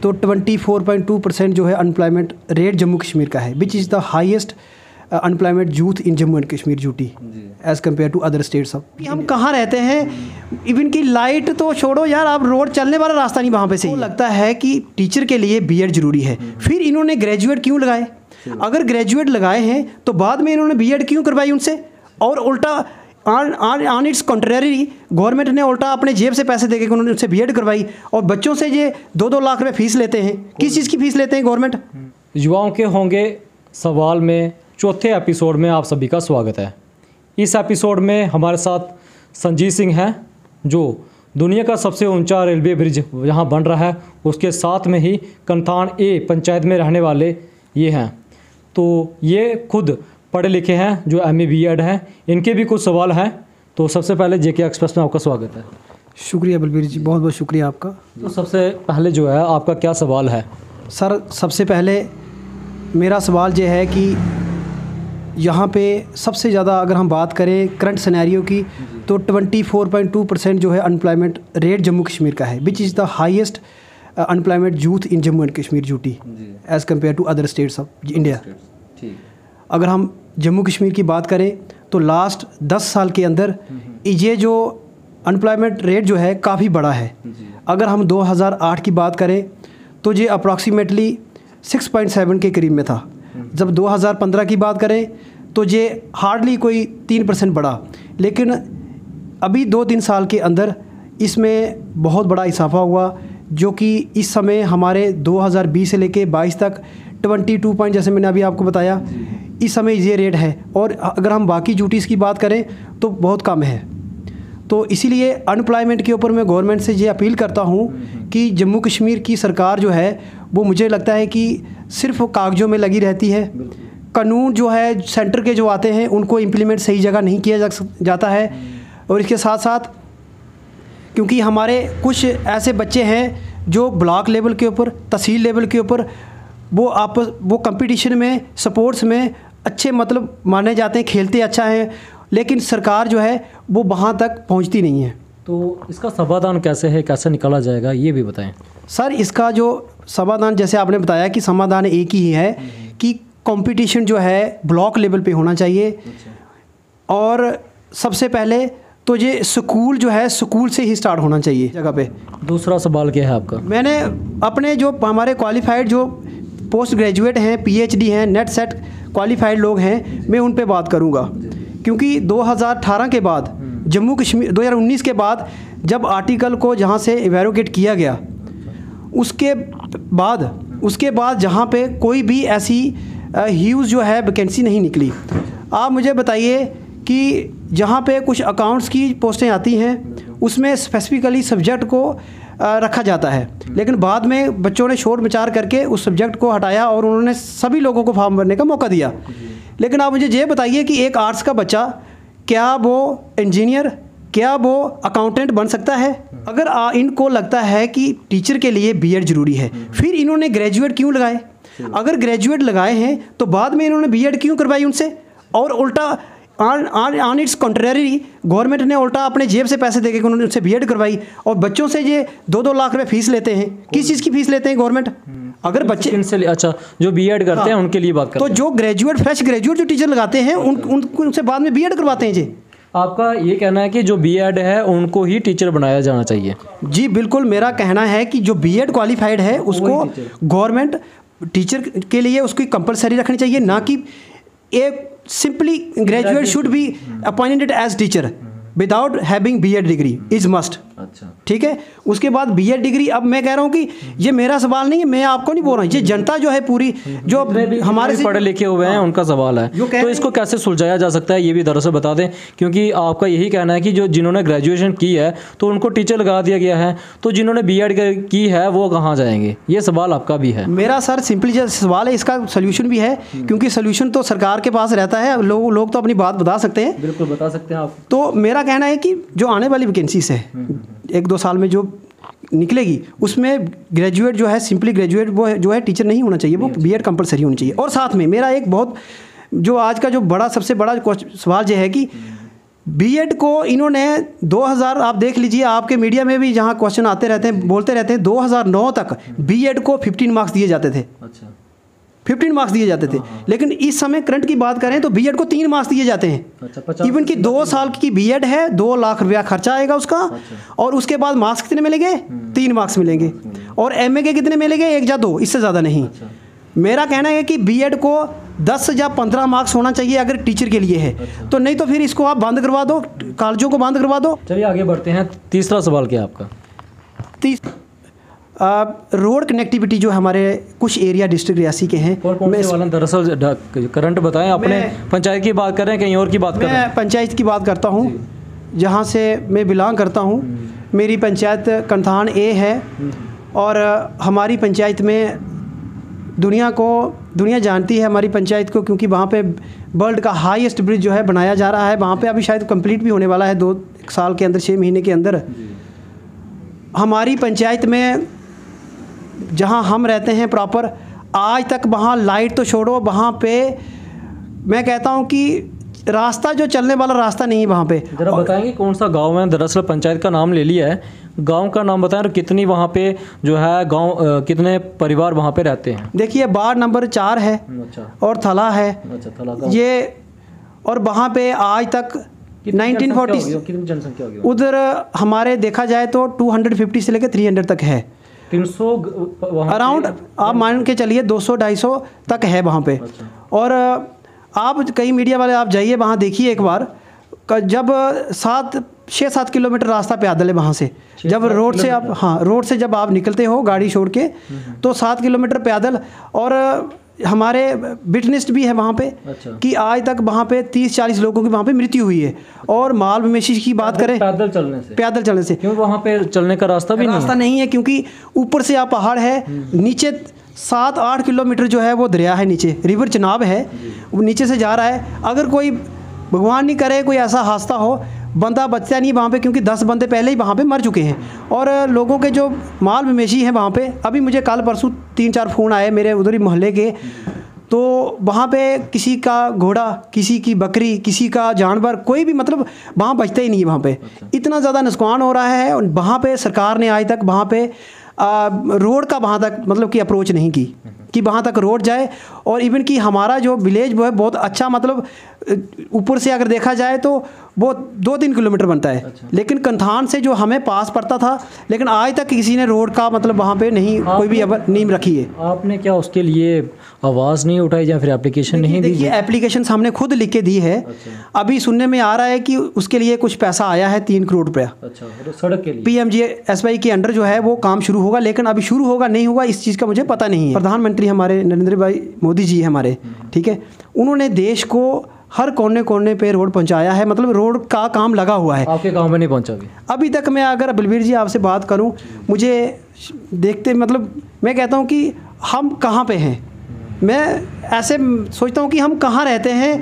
तो 24.2% जो है अनएम्प्लॉयमेंट रेट जम्मू कश्मीर का है, which is the highest unemployment youth in Jammu and Kashmir duty as compare to other states of. हम कहाँ रहते हैं, इवन की लाइट तो छोड़ो यार, आप रोड चलने वाला रास्ता नहीं वहाँ पे से। लगता है कि टीचर के लिए बीएड ज़रूरी है, फिर इन्होंने ग्रेजुएट क्यों लगाए? अगर ग्रेजुएट लगाए हैं तो बाद में इन्होंने बीएड क्यों करवाई उनसे? और उल्टा ऑन इट्स कॉन्ट्रेरी गवर्नमेंट ने उल्टा अपने जेब से पैसे देके उन्होंने उनसे बीएड करवाई, और बच्चों से ये 2-2 लाख रुपए फीस लेते हैं। किस चीज़ की फीस लेते हैं गवर्नमेंट? युवाओं के होंगे सवाल में चौथे एपिसोड में आप सभी का स्वागत है। इस एपिसोड में हमारे साथ संजीत सिंह हैं, जो दुनिया का सबसे ऊंचा रेलवे ब्रिज यहाँ बन रहा है, उसके साथ में ही कंथान ए पंचायत में रहने वाले ये हैं। तो ये खुद पढ़े लिखे हैं, जो MA BEd हैं। इनके भी कुछ सवाल हैं। तो सबसे पहले JK एक्सप्रेस में आपका स्वागत है। शुक्रिया बलबीर जी, बहुत बहुत शुक्रिया आपका। तो सबसे पहले जो है आपका क्या सवाल है? सर, सबसे पहले मेरा सवाल ये है कि यहाँ पे सबसे ज़्यादा अगर हम बात करें करंट सिनेरियो की, तो 24.2% जो है अनएम्प्लॉयमेंट रेट जम्मू कश्मीर का है, which is the highest unemployment youth in Jammu and Kashmir duty as compare to other states of India. अगर हम जम्मू कश्मीर की बात करें तो लास्ट 10 साल के अंदर ये जो अनएम्प्लॉयमेंट रेट जो है काफ़ी बड़ा है। अगर हम 2008 की बात करें तो ये अप्रॉक्सीमेटली 6.7 के करीब में था। जब 2015 की बात करें तो ये हार्डली कोई 3% बढ़ा, लेकिन अभी 2-3 साल के अंदर इसमें बहुत बड़ा इजाफा हुआ, जो कि इस समय हमारे 2020 से लेके 22 तक 22 पॉइंट, जैसे मैंने अभी आपको बताया, इस समय ये रेट है। और अगर हम बाकी ड्यूटीज़ की बात करें तो बहुत कम है। तो इसीलिए अनएम्प्लॉयमेंट के ऊपर मैं गवर्नमेंट से ये अपील करता हूँ कि जम्मू कश्मीर की सरकार जो है वो मुझे लगता है कि सिर्फ कागज़ों में लगी रहती है। कानून जो है सेंटर के जो आते हैं उनको इम्प्लीमेंट सही जगह नहीं किया जाता है। और इसके साथ साथ क्योंकि हमारे कुछ ऐसे बच्चे हैं जो ब्लॉक लेवल के ऊपर, तहसील लेवल के ऊपर वो कंपटीशन में, स्पोर्ट्स में अच्छे मतलब माने जाते हैं, खेलते अच्छा हैं, लेकिन सरकार जो है वो वहाँ तक पहुँचती नहीं है। तो इसका समाधान कैसे है, कैसे निकाला जाएगा, ये भी बताएं। सर, इसका जो समाधान, जैसे आपने बताया कि समाधान एक ही है कि कंपटीशन जो है ब्लॉक लेवल पे होना चाहिए। और सबसे पहले तो ये स्कूल जो है, स्कूल से ही स्टार्ट होना चाहिए जगह पे। दूसरा सवाल क्या है आपका? मैंने अपने जो हमारे क्वालिफाइड जो पोस्ट ग्रेजुएट हैं, PhD हैं, नेट सेट क्वालिफाइड लोग हैं, मैं उन पे बात करूँगा। क्योंकि 2018 के बाद जम्मू कश्मीर 2019 के बाद जब आर्टिकल को जहाँ से इवेरोगेट किया गया, उसके बाद जहाँ पे कोई भी ऐसी ह्यूज जो है वैकेंसी नहीं निकली। आप मुझे बताइए कि जहाँ पे कुछ अकाउंट्स की पोस्टें आती हैं उसमें स्पेसिफिकली सब्जेक्ट को रखा जाता है, लेकिन बाद में बच्चों ने शोर मचार करके उस सब्जेक्ट को हटाया और उन्होंने सभी लोगों को फॉर्म भरने का मौका दिया। लेकिन आप मुझे ये बताइए कि एक आर्ट्स का बच्चा क्या वो इंजीनियर, क्या वो अकाउंटेंट बन सकता है? अगर इनको लगता है कि टीचर के लिए बीएड ज़रूरी है, फिर इन्होंने ग्रेजुएट क्यों लगाए? अगर ग्रेजुएट लगाए हैं तो बाद में इन्होंने बीएड क्यों करवाई उनसे? और उल्टा ऑन इट्स कॉन्ट्रेरी गवर्नमेंट ने उल्टा अपने जेब से पैसे देके उन्होंने उनसे बीएड करवाई, और बच्चों से ये 2-2 लाख रुपए फीस लेते हैं। किस चीज़ की फीस लेते हैं गवर्नमेंट? अगर बच्चे इनसे, अच्छा, जो बीएड करते हैं उनके लिए बात करते हैं, तो जो ग्रेजुएट, फ्रेश ग्रेजुएट जो टीचर लगाते हैं उनसे बाद में बीएड करवाते हैं जी। आपका ये कहना है कि जो बीएड है उनको ही टीचर बनाया जाना चाहिए? जी बिल्कुल, मेरा कहना है कि जो बीएड क्वालिफाइड है उसको गवर्नमेंट टीचर के लिए उसकी कंपलसरी रखनी चाहिए, ना कि एक simply graduate should be appointed as teacher without having BEd degree is must. अच्छा, ठीक है। उसके बाद बीएड डिग्री, अब मैं कह रहा हूँ कि ये मेरा सवाल नहीं है, मैं आपको नहीं बोल रहा हूँ, ये जनता जो है पूरी, जो हमारे पढ़े लिखे हुए हैं उनका सवाल है। तो इसको कैसे सुलझाया जा सकता है ये भी दरअसल बता दें, क्योंकि आपका यही कहना है कि जो जिन्होंने ग्रेजुएशन की है तो उनको टीचर लगा दिया गया है, तो जिन्होंने बीएड की है वो कहाँ जाएंगे? ये सवाल आपका भी है। मेरा सर सिंपली जो सवाल है इसका सोल्यूशन भी है, क्योंकि सोल्यूशन तो सरकार के पास रहता है, लोग तो अपनी बात बता सकते हैं। बिल्कुल बता सकते हैं आप। तो मेरा कहना है कि जो आने वाली वैकेंसीज है 1-2 साल में जो निकलेगी, उसमें ग्रेजुएट जो है, सिंपली ग्रेजुएट वो जो है टीचर नहीं होना चाहिए, वो बीएड कंपलसरी होनी चाहिए। और साथ में मेरा एक बहुत जो आज का जो बड़ा सबसे बड़ा सवाल ये है कि बीएड को इन्होंने 2000, आप देख लीजिए, आपके मीडिया में भी जहाँ क्वेश्चन आते रहते हैं, बोलते रहते हैं, 2009 तक बीएड को 15 मार्क्स दिए जाते थे। अच्छा, 15 मार्क्स दिए जाते थे। लेकिन इस समय करंट की बात करें तो बीएड को 3 मार्क्स दिए जाते हैं। अच्छा, इवन कि 2 साल की बीएड है, 2 लाख रुपया खर्चा आएगा उसका। और उसके बाद मार्क्स कितने मिलेंगे? 3 मार्क्स मिलेंगे। और एमए के कितने मिलेंगे? 1 या 2, इससे ज़्यादा नहीं। मेरा कहना है कि बीएड को 10 या 15 मार्क्स होना चाहिए अगर टीचर के लिए है। तो नहीं तो फिर इसको आप बंद करवा दो, कॉलेजों को बंद करवा दो। चलिए आगे बढ़ते हैं। तीसरा सवाल क्या है आपका? रोड कनेक्टिविटी जो हमारे कुछ एरिया डिस्ट्रिक्ट रियासी के हैं, और कौन से वाला दरअसल करंट बताएं। अपने पंचायत की बात कर रहे हैं, कहीं और की बात कर रहे हैं? मैं पंचायत की बात करता हूँ, जहाँ से मैं बिलोंग करता हूँ। मेरी पंचायत कंथान ए है। और हमारी पंचायत में दुनिया जानती है हमारी पंचायत को, क्योंकि वहाँ पे वर्ल्ड का हाईएस्ट ब्रिज जो है बनाया जा रहा है। वहाँ पे अभी शायद कंप्लीट भी होने वाला है 2 साल के अंदर, 6 महीने के अंदर। हमारी पंचायत में जहाँ हम रहते हैं प्रॉपर, आज तक वहाँ लाइट तो छोड़ो, वहाँ पे मैं कहता हूँ कि रास्ता जो चलने वाला रास्ता नहीं है वहाँ पे। जरा बताएंगे कौन सा गांव है? दरअसल पंचायत का नाम ले लिया है, गांव का नाम बताएं और कितनी वहाँ पे जो है गांव कितने परिवार वहाँ पे रहते हैं? देखिए, वार्ड नंबर 4 है। अच्छा। और थला है। अच्छा, थला गाँव। ये और वहाँ पे आज तक 1940 कितनी जनसंख्या होगी उधर हमारे देखा जाए तो 250 से लेकर 300 तक है। 300 अराउंड आप मान के चलिए 200-250 तक है वहाँ पे। अच्छा। और आप कई मीडिया वाले आप जाइए वहाँ देखिए एक बार, जब 6-7 किलोमीटर रास्ता पैदल है वहाँ से। जब रोड से आप रोड से जब आप निकलते हो गाड़ी छोड़ के, तो 7 किलोमीटर पैदल। और हमारे विटनेस भी है वहाँ पे। अच्छा। कि आज तक वहाँ पे 30-40 लोगों की वहाँ पे मृत्यु हुई है। और माल मवेशी की बात करें, पैदल चलने से क्यों वहाँ पे चलने का रास्ता नहीं है, क्योंकि ऊपर से आप पहाड़ है, नीचे 7-8 किलोमीटर जो है वो दरिया है, नीचे रिवर चनाब है, वो नीचे से जा रहा है। अगर कोई भगवान नहीं करे कोई ऐसा हादसा हो, बंदा बचता नहीं वहाँ पे, क्योंकि 10 बंदे पहले ही वहाँ पे मर चुके हैं। और लोगों के जो माल मवेशी हैं वहाँ पे, अभी मुझे कल परसों 3-4 फ़ोन आए मेरे उधर ही मोहल्ले के, तो वहाँ पे किसी का घोड़ा, किसी की बकरी, किसी का जानवर, कोई भी मतलब वहाँ बचता ही नहीं है वहाँ पे। इतना ज़्यादा नुकसान हो रहा है। और वहाँ पे सरकार ने आज तक वहाँ पे रोड का वहाँ तक मतलब कि अप्रोच नहीं की कि वहाँ तक रोड जाए। और इवन कि हमारा जो विलेज वो है बहुत अच्छा, मतलब ऊपर से अगर देखा जाए तो वो 2-3 किलोमीटर बनता है। अच्छा। लेकिन कंथान से जो हमें पास पड़ता था, लेकिन आज तक किसी ने रोड का मतलब वहाँ पे नहीं कोई भी नींव रखी है। आपने क्या उसके लिए आवाज़ नहीं उठाई या फिर एप्लीकेशन नहीं दी? देखिए, एप्लीकेशन हमने खुद लिख के दी है। अच्छा। अभी सुनने में आ रहा है कि उसके लिए कुछ पैसा आया है 3 करोड़ रुपया। अच्छा, सड़क के लिए PMGSY के अंडर जो है वो काम शुरू होगा, लेकिन अभी शुरू होगा नहीं होगा इस चीज़ का मुझे पता नहीं है। प्रधानमंत्री हमारे नरेंद्र भाई मोदी जी हमारे, ठीक है, उन्होंने देश को हर कोने कोने पे रोड पहुंचाया है, मतलब रोड का काम लगा हुआ है। आपके गांव में नहीं पहुंचा अभी तक। मैं अगर बलबीर जी आपसे बात करूं, मुझे देखते मतलब मैं कहता हूं कि हम कहां पे हैं। मैं ऐसे सोचता हूं कि हम कहां रहते हैं।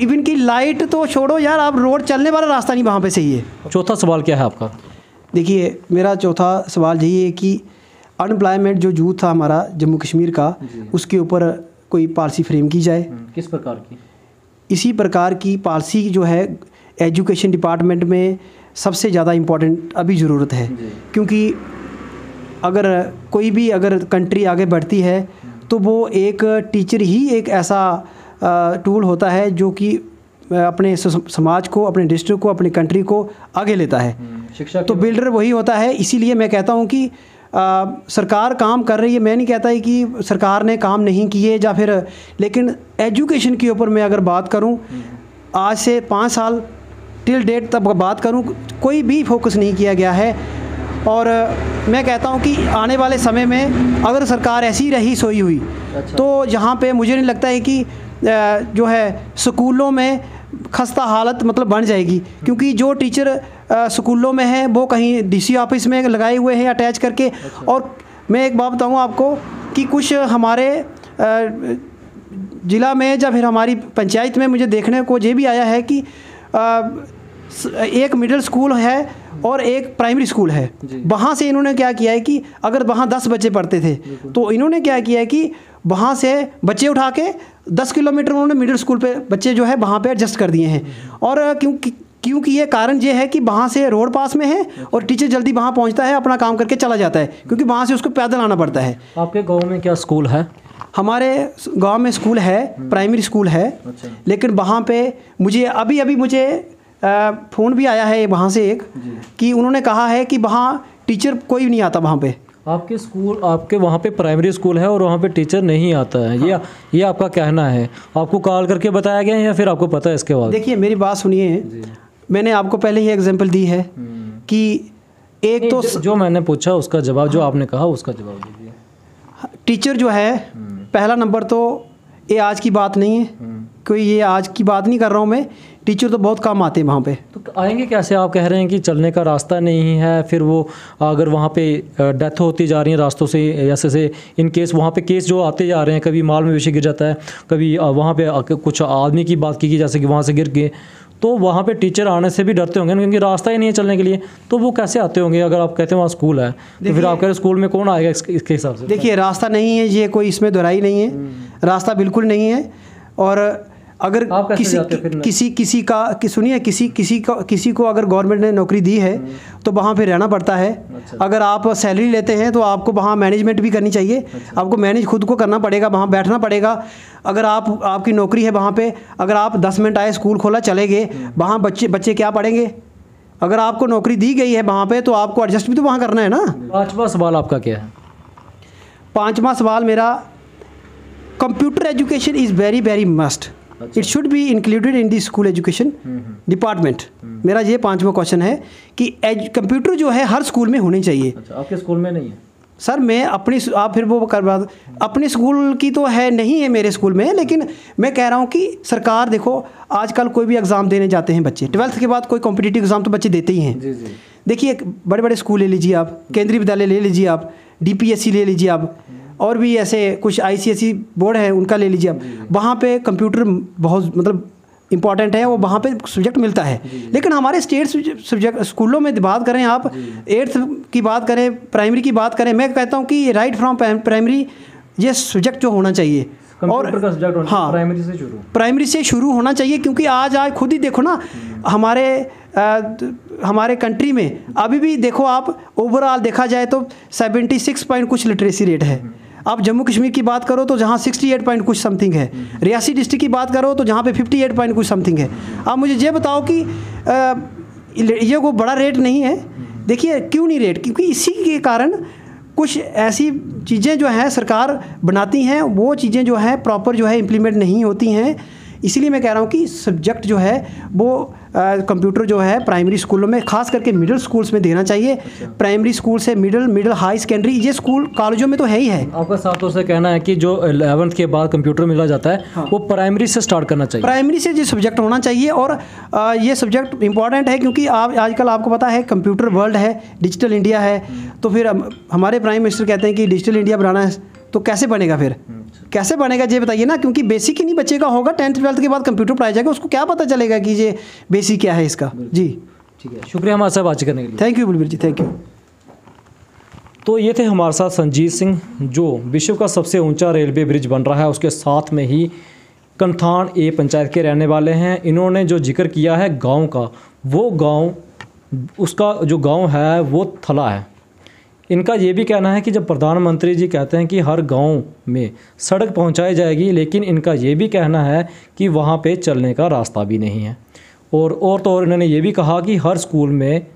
इवन की लाइट तो छोड़ो यार, आप रोड चलने वाला रास्ता नहीं वहाँ पे सही है। चौथा सवाल क्या है आपका? देखिए, मेरा चौथा सवाल यही है कि अनएम्प्लॉयमेंट जो यूथ था हमारा जम्मू कश्मीर का, उसके ऊपर कोई पॉलिसी फ्रेम की जाए। किस प्रकार की? इसी प्रकार की पॉलिसी जो है एजुकेशन डिपार्टमेंट में सबसे ज़्यादा इम्पोर्टेंट अभी ज़रूरत है। क्योंकि अगर कोई भी अगर कंट्री आगे बढ़ती है तो वो एक टीचर ही एक ऐसा टूल होता है जो कि अपने समाज को, अपने डिस्ट्रिक्ट को, अपने कंट्री को आगे लेता है। शिक्षा तो बिल्डर वही होता है। इसीलिए मैं कहता हूँ कि सरकार काम कर रही है। मैं नहीं कहता है कि सरकार ने काम नहीं किए या फिर, लेकिन एजुकेशन के ऊपर मैं अगर बात करूं, आज से 5 साल टिल डेट तक बात करूं, कोई भी फोकस नहीं किया गया है। और मैं कहता हूं कि आने वाले समय में अगर सरकार ऐसी रही सोई हुई, तो यहाँ पे मुझे नहीं लगता है कि जो है स्कूलों में खस्ता हालत मतलब बन जाएगी। क्योंकि जो टीचर स्कूलों में हैं वो कहीं DC ऑफिस में लगाए हुए हैं अटैच करके। और मैं एक बात बताऊँ आपको कि कुछ हमारे ज़िला में या फिर हमारी पंचायत में मुझे देखने को ये भी आया है कि एक मिडिल स्कूल है और एक प्राइमरी स्कूल है। वहाँ से इन्होंने क्या किया है कि अगर वहाँ 10 बच्चे पढ़ते थे तो इन्होंने क्या किया है कि वहाँ से बच्चे उठा के 10 किलोमीटर उन्होंने मिडिल स्कूल पे बच्चे जो है वहाँ पे एडजस्ट कर दिए हैं। और क्योंकि क्योंकि ये कारण ये है कि वहाँ से रोड पास में है और टीचर जल्दी वहाँ पहुँचता है, अपना काम करके चला जाता है, क्योंकि वहाँ से उसको पैदल आना पड़ता है। आपके गांव में क्या स्कूल है? हमारे गांव में स्कूल है, प्राइमरी स्कूल है। अच्छा। लेकिन वहाँ पे मुझे अभी मुझे फ़ोन भी आया है वहाँ से एक कि उन्होंने कहा है कि वहाँ टीचर कोई नहीं आता वहाँ पे। आपके स्कूल, आपके वहाँ पे प्राइमरी स्कूल है और वहाँ पे टीचर नहीं आता है? हाँ। ये आपका कहना है? आपको कॉल करके बताया गया है या फिर आपको पता है इसके बाद? देखिए मेरी बात सुनिए, मैंने आपको पहले ही एग्जांपल दी है कि एक तो जो मैंने पूछा उसका जवाब, जो आपने कहा उसका जवाब दीजिए। टीचर जो है, पहला नंबर तो ये आज की बात नहीं है, कोई ये आज की बात नहीं कर रहा हूँ मैं, टीचर तो बहुत कम आते हैं वहाँ पे। तो आएंगे कैसे? आप कह रहे हैं कि चलने का रास्ता नहीं है, फिर वो अगर वहाँ पे डेथ होती जा रही है रास्तों से, ऐसे से इन केस वहाँ पे केस जो आते जा रहे हैं, कभी माल में विषय गिर जाता है, कभी वहाँ पे कुछ आदमी की बात की जैसे कि वहाँ से गिर गए, तो वहाँ पे टीचर आने से भी डरते होंगे क्योंकि रास्ता ही नहीं है चलने के लिए, तो वो कैसे आते होंगे? अगर आप कहते हैं वहाँ स्कूल है तो फिर आप कह रहे स्कूल में कौन आएगा इसके हिसाब से? देखिए रास्ता नहीं है, ये कोई इसमें दोहराई नहीं है, रास्ता बिल्कुल नहीं है। और अगर किसी को अगर गवर्नमेंट ने नौकरी दी है तो वहाँ पे रहना पड़ता है। अच्छा। अगर आप सैलरी लेते हैं तो आपको वहाँ मैनेजमेंट भी करनी चाहिए। अच्छा। आपको मैनेज खुद को करना पड़ेगा, वहाँ बैठना पड़ेगा। अगर आपकी नौकरी है वहाँ पे, अगर आप 10 मिनट आए, स्कूल खोला, चले गए, वहाँ बच्चे क्या पढ़ेंगे? अगर आपको नौकरी दी गई है वहाँ पे तो आपको एडजस्ट भी तो वहाँ करना है ना। 5वां सवाल आपका क्या है? 5वां सवाल मेरा, computer education is very very must, it should be included in the school education department. मेरा ये 5वां क्वेश्चन है कि कंप्यूटर जो है हर स्कूल में होने चाहिए। अच्छा, आपके स्कूल में नहीं है? सर मैं अपनी, आप फिर वो करवा, अपने स्कूल की तो है नहीं है मेरे स्कूल में, लेकिन मैं कह रहा हूँ कि सरकार देखो, आजकल कोई भी एग्ज़ाम देने जाते हैं बच्चे, 12th के बाद कोई कॉम्पिटिटिव एग्ज़ाम तो बच्चे देते ही हैं। जी जी। देखिए बड़े बड़े स्कूल ले लीजिए आप, केंद्रीय विद्यालय ले लीजिए आप, DPSC ले लीजिए आप, और भी ऐसे कुछ ICSE बोर्ड है उनका ले लीजिए आप, वहाँ पे कंप्यूटर बहुत मतलब इम्पॉर्टेंट है, वो वहाँ पे सब्जेक्ट मिलता है। लेकिन हमारे स्टेट सब्जेक्ट स्कूलों में बात करें, आप 8th की बात करें, प्राइमरी की बात करें, मैं कहता हूँ कि राइट फ्रॉम प्राइमरी ये सब्जेक्ट जो होना चाहिए, और हाँ प्राइमरी से शुरू होना चाहिए। क्योंकि आज खुद ही देखो ना, हमारे कंट्री में अभी भी देखो आप, ओवरऑल देखा जाए तो 76 पॉइंट कुछ लिटरेसी रेट है। आप जम्मू कश्मीर की बात करो तो जहाँ 68 पॉइंट कुछ समथिंग है, रियासी डिस्ट्रिक्ट की बात करो तो जहाँ पे 58 पॉइंट कुछ समथिंग है। आप मुझे ये बताओ कि ये कोई बड़ा रेट नहीं है। देखिए क्यों नहीं रेट, क्योंकि इसी के कारण कुछ ऐसी चीज़ें जो हैं सरकार बनाती हैं, वो चीज़ें जो है प्रॉपर जो है इम्प्लीमेंट नहीं होती हैं। इसीलिए मैं कह रहा हूँ कि सब्जेक्ट जो है वो कंप्यूटर जो है प्राइमरी स्कूलों में, खास करके मिडिल स्कूल्स में देना चाहिए। अच्छा। प्राइमरी स्कूल से मिडिल हाई सेकेंडरी, ये स्कूल कॉलेजों में तो है ही है। आपका साफ तौर से कहना है कि जो 11th के बाद कंप्यूटर मिला जाता है, हाँ, वो प्राइमरी से स्टार्ट करना चाहिए, प्राइमरी से ये सब्जेक्ट होना चाहिए। और ये सब्जेक्ट इंपॉर्टेंट है क्योंकि आजकल आपको पता है कंप्यूटर वर्ल्ड है, डिजिटल इंडिया है। तो फिर हमारे प्राइम मिनिस्टर कहते हैं कि डिजिटल इंडिया बनाना है, तो कैसे बनेगा फिर? कैसे बनेगा ये बताइए ना, क्योंकि बेसिक ही नहीं बच्चे का होगा। 10th 12th के बाद कंप्यूटर पढ़ाया जाएगा, उसको क्या पता चलेगा कि ये बेसिक क्या है इसका। जी ठीक है, शुक्रिया हमारे साथ बातचीत करने के लिए। Thank you Bulbir ji, thank you. तो ये थे हमारे साथ संजीत सिंह, जो विश्व का सबसे ऊंचा रेलवे ब्रिज बन रहा है उसके साथ में ही कंथान ए पंचायत के रहने वाले हैं। इन्होंने जो जिक्र किया है गाँव का, वो गाँव, उसका जो गाँव है वो थला है। इनका ये भी कहना है कि जब प्रधानमंत्री जी कहते हैं कि हर गांव में सड़क पहुंचाई जाएगी, लेकिन इनका ये भी कहना है कि वहां पे चलने का रास्ता भी नहीं है। और तो और इन्होंने ये भी कहा कि हर स्कूल में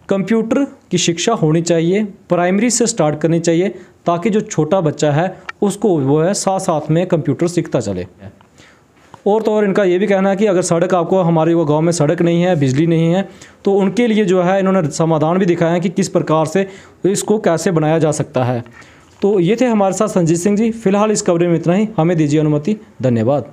कंप्यूटर की शिक्षा होनी चाहिए, प्राइमरी से स्टार्ट करनी चाहिए, ताकि जो छोटा बच्चा है उसको वो है साथ साथ में कंप्यूटर सीखता चले। और तो और इनका ये भी कहना है कि अगर सड़क, आपको हमारे वो गांव में सड़क नहीं है, बिजली नहीं है, तो उनके लिए जो है इन्होंने समाधान भी दिखाया है कि किस प्रकार से इसको कैसे बनाया जा सकता है। तो ये थे हमारे साथ संजीत सिंह जी। फिलहाल इस कवरेज में इतना ही, हमें दीजिए अनुमति। धन्यवाद।